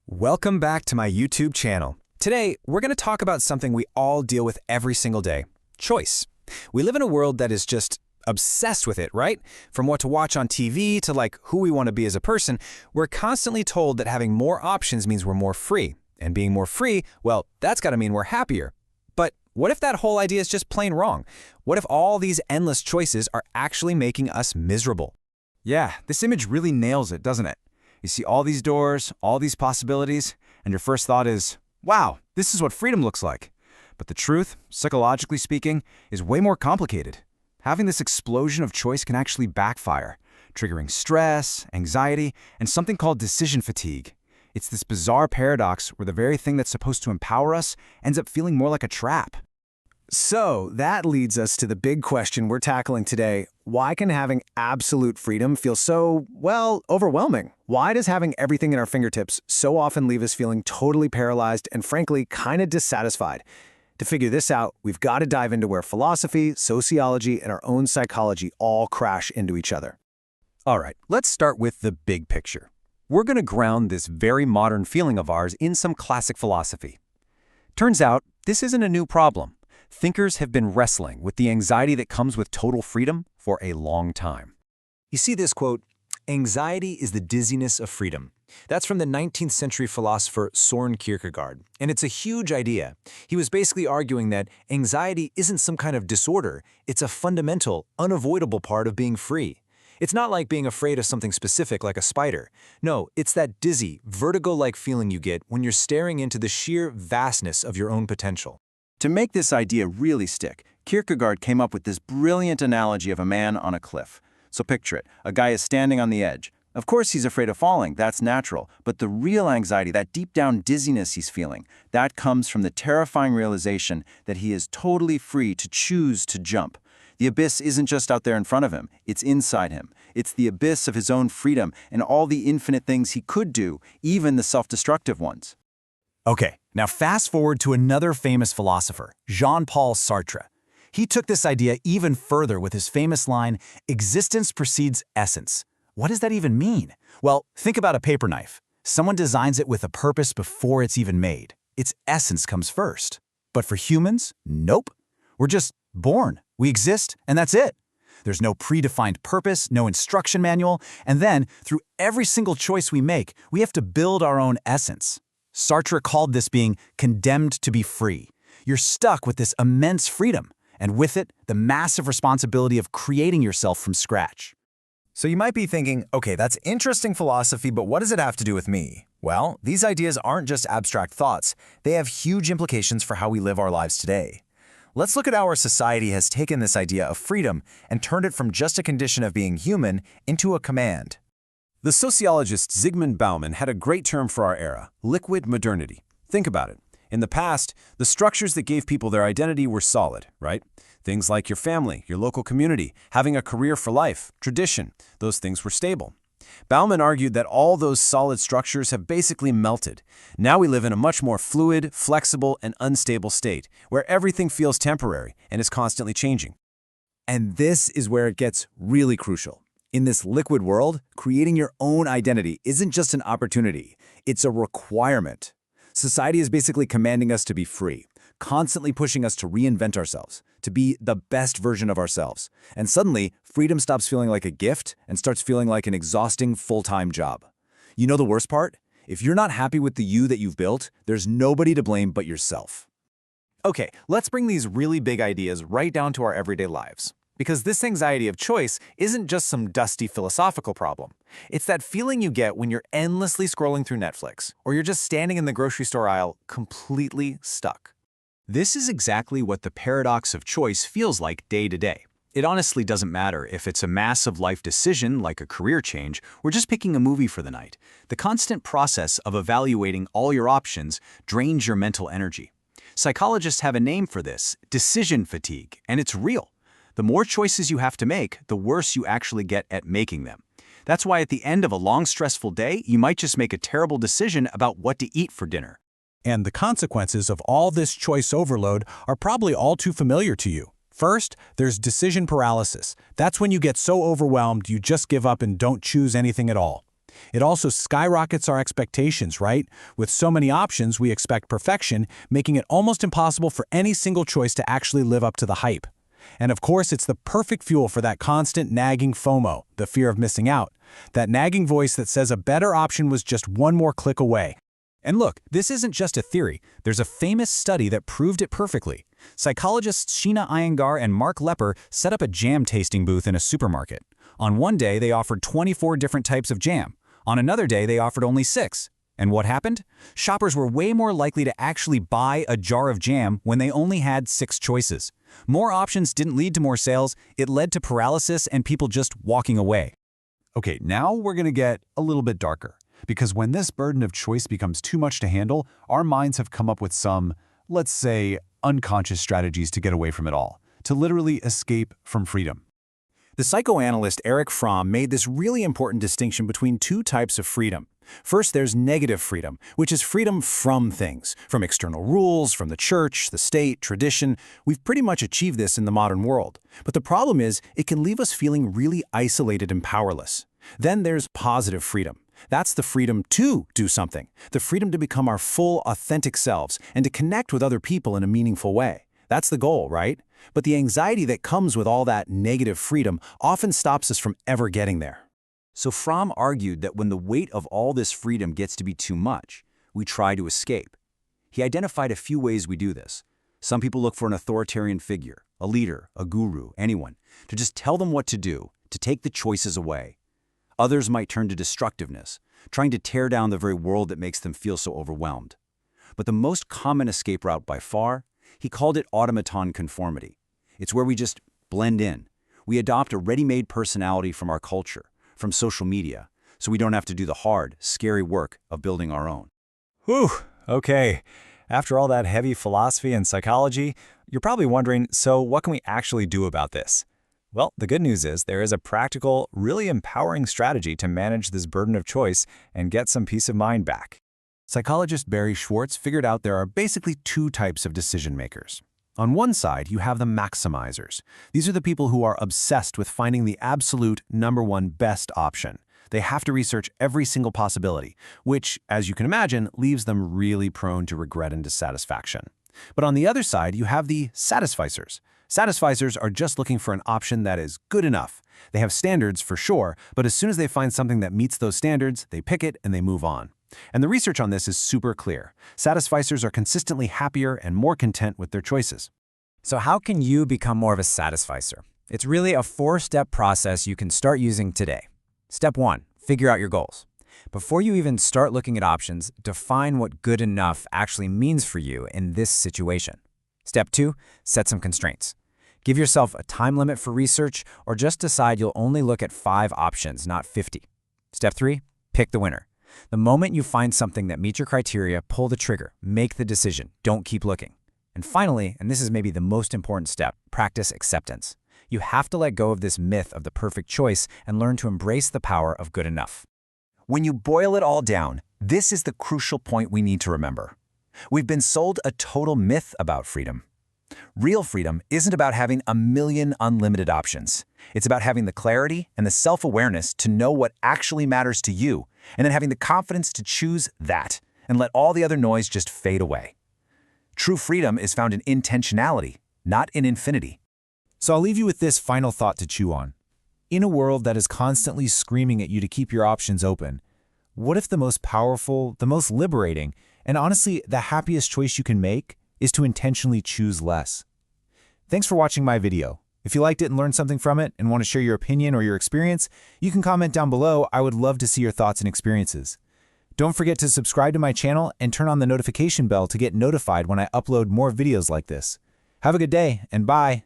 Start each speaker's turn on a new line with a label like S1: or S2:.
S1: Welcome back to my YouTube channel. Today, we're going to talk about something we all deal with every single day: choice. We live in a world that is just obsessed with it, right? From what to watch on TV to who we want to be as a person, we're constantly told that having more options means we're more free. And being more free, well, that's got to mean we're happier. But what if that whole idea is just plain wrong? What if all these endless choices are actually making us miserable?
S2: Yeah, this image really nails it, doesn't it? You see all these doors, all these possibilities, and your first thought is, wow, this is what freedom looks like. But the truth, psychologically speaking, is way more complicated. Having this explosion of choice can actually backfire, triggering stress, anxiety, and something called decision fatigue. It's this bizarre paradox where the very thing that's supposed to empower us ends up feeling more like a trap.
S1: So that leads us to the big question we're tackling today. Why can having absolute freedom feel so, overwhelming? Why does having everything at our fingertips so often leave us feeling totally paralyzed and frankly kind of dissatisfied? To figure this out, we've got to dive into where philosophy, sociology, and our own psychology all crash into each other. All right, let's start with the big picture. We're going to ground this very modern feeling of ours in some classic philosophy. Turns out, this isn't a new problem. Thinkers have been wrestling with the anxiety that comes with total freedom for a long time.
S3: You see this quote, "Anxiety is the dizziness of freedom." That's from the 19th century philosopher Søren Kierkegaard, and it's a huge idea. He was basically arguing that anxiety isn't some kind of disorder, it's a fundamental, unavoidable part of being free. It's not like being afraid of something specific like a spider. No, it's that dizzy, vertigo-like feeling you get when you're staring into the sheer vastness of your own potential.
S2: To make this idea really stick, Kierkegaard came up with this brilliant analogy of a man on a cliff. So picture it, a guy is standing on the edge. Of course he's afraid of falling, that's natural, but the real anxiety, that deep down dizziness he's feeling, that comes from the terrifying realization that he is totally free to choose to jump. The abyss isn't just out there in front of him, it's inside him. It's the abyss of his own freedom and all the infinite things he could do, even the self-destructive ones.
S3: Okay, now fast forward to another famous philosopher, Jean-Paul Sartre. He took this idea even further with his famous line, "Existence precedes essence." What does that even mean? Well, think about a paper knife. Someone designs it with a purpose before it's even made. Its essence comes first. But for humans, nope. We're just born. We exist, and that's it. There's no predefined purpose, no instruction manual, and then, through every single choice we make, we have to build our own essence. Sartre called this being condemned to be free. You're stuck with this immense freedom, and with it, the massive responsibility of creating yourself from scratch.
S1: So you might be thinking, okay, that's interesting philosophy, but what does it have to do with me? Well, these ideas aren't just abstract thoughts. They have huge implications for how we live our lives today. Let's look at how our society has taken this idea of freedom and turned it from just a condition of being human into a command. The sociologist Zygmunt Bauman had a great term for our era: liquid modernity. Think about it. In the past, the structures that gave people their identity were solid, right? Things like your family, your local community, having a career for life, tradition, those things were stable. Bauman argued that all those solid structures have basically melted. Now we live in a much more fluid, flexible, and unstable state, where everything feels temporary and is constantly changing. And this is where it gets really crucial. In this liquid world, creating your own identity isn't just an opportunity, it's a requirement. Society is basically commanding us to be free, constantly pushing us to reinvent ourselves, to be the best version of ourselves. And suddenly, freedom stops feeling like a gift and starts feeling like an exhausting full-time job. You know the worst part? If you're not happy with the you that you've built, there's nobody to blame but yourself. Okay, let's bring these really big ideas right down to our everyday lives. Because this anxiety of choice isn't just some dusty philosophical problem. It's that feeling you get when you're endlessly scrolling through Netflix, or you're just standing in the grocery store aisle completely stuck. This is exactly what the paradox of choice feels like day to day. It honestly doesn't matter if it's a massive life decision like a career change or just picking a movie for the night. The constant process of evaluating all your options drains your mental energy. Psychologists have a name for this: decision fatigue, and it's real. The more choices you have to make, the worse you actually get at making them. That's why at the end of a long, stressful day, you might just make a terrible decision about what to eat for dinner.
S4: And the consequences of all this choice overload are probably all too familiar to you. First, there's decision paralysis. That's when you get so overwhelmed you just give up and don't choose anything at all. It also skyrockets our expectations, right? With so many options, we expect perfection, making it almost impossible for any single choice to actually live up to the hype. And of course, it's the perfect fuel for that constant nagging FOMO, the fear of missing out. That nagging voice that says a better option was just one more click away.
S3: And look, this isn't just a theory. There's a famous study that proved it perfectly. Psychologists Sheena Iyengar and Mark Lepper set up a jam tasting booth in a supermarket. On one day, they offered 24 different types of jam. On another day, they offered only 6. And what happened? Shoppers were way more likely to actually buy a jar of jam when they only had 6 choices. More options didn't lead to more sales, it led to paralysis and people just walking away.
S4: Okay, now we're going to get a little bit darker. Because when this burden of choice becomes too much to handle, our minds have come up with some, let's say, unconscious strategies to get away from it all, to literally escape from freedom.
S3: The psychoanalyst Erich Fromm made this really important distinction between 2 types of freedom. First, there's negative freedom, which is freedom from things, from external rules, from the church, the state, tradition. We've pretty much achieved this in the modern world. But the problem is, it can leave us feeling really isolated and powerless. Then there's positive freedom. That's the freedom to do something, the freedom to become our full, authentic selves and to connect with other people in a meaningful way. That's the goal, right? But the anxiety that comes with all that negative freedom often stops us from ever getting there.
S2: So Fromm argued that when the weight of all this freedom gets to be too much, we try to escape. He identified a few ways we do this. Some people look for an authoritarian figure, a leader, a guru, anyone, to just tell them what to do, to take the choices away. Others might turn to destructiveness, trying to tear down the very world that makes them feel so overwhelmed. But the most common escape route by far, he called it automaton conformity. It's where we just blend in. We adopt a ready-made personality from our culture, from social media, so we don't have to do the hard, scary work of building our own.
S1: Whew, okay. After all that heavy philosophy and psychology, you're probably wondering, so what can we actually do about this? Well, the good news is there is a practical, really empowering strategy to manage this burden of choice and get some peace of mind back.
S4: Psychologist Barry Schwartz figured out there are basically 2 types of decision makers. On one side, you have the maximizers. These are the people who are obsessed with finding the absolute #1 best option. They have to research every single possibility, which, as you can imagine, leaves them really prone to regret and dissatisfaction. But on the other side, you have the satisficers. Satisficers are just looking for an option that is good enough. They have standards for sure, but as soon as they find something that meets those standards, they pick it and they move on. And the research on this is super clear. Satisficers are consistently happier and more content with their choices.
S1: So how can you become more of a satisficer? It's really a 4-step process you can start using today. Step 1, figure out your goals. Before you even start looking at options, define what good enough actually means for you in this situation. Step 2, set some constraints. Give yourself a time limit for research or just decide you'll only look at 5 options, not 50. Step 3, pick the winner. The moment you find something that meets your criteria, pull the trigger, make the decision, don't keep looking. And finally, and this is maybe the most important step, practice acceptance. You have to let go of this myth of the perfect choice and learn to embrace the power of good enough. When you boil it all down, this is the crucial point we need to remember. We've been sold a total myth about freedom. Real freedom isn't about having a million unlimited options. It's about having the clarity and the self-awareness to know what actually matters to you, and then having the confidence to choose that and let all the other noise just fade away. True freedom is found in intentionality, not in infinity. So I'll leave you with this final thought to chew on. In a world that is constantly screaming at you to keep your options open, what if the most powerful, the most liberating, and honestly the happiest choice you can make is to intentionally choose less? Thanks for watching my video. If you liked it and learned something from it and want to share your opinion or your experience, you can comment down below. I would love to see your thoughts and experiences. Don't forget to subscribe to my channel and turn on the notification bell to get notified when I upload more videos like this. Have a good day, and bye.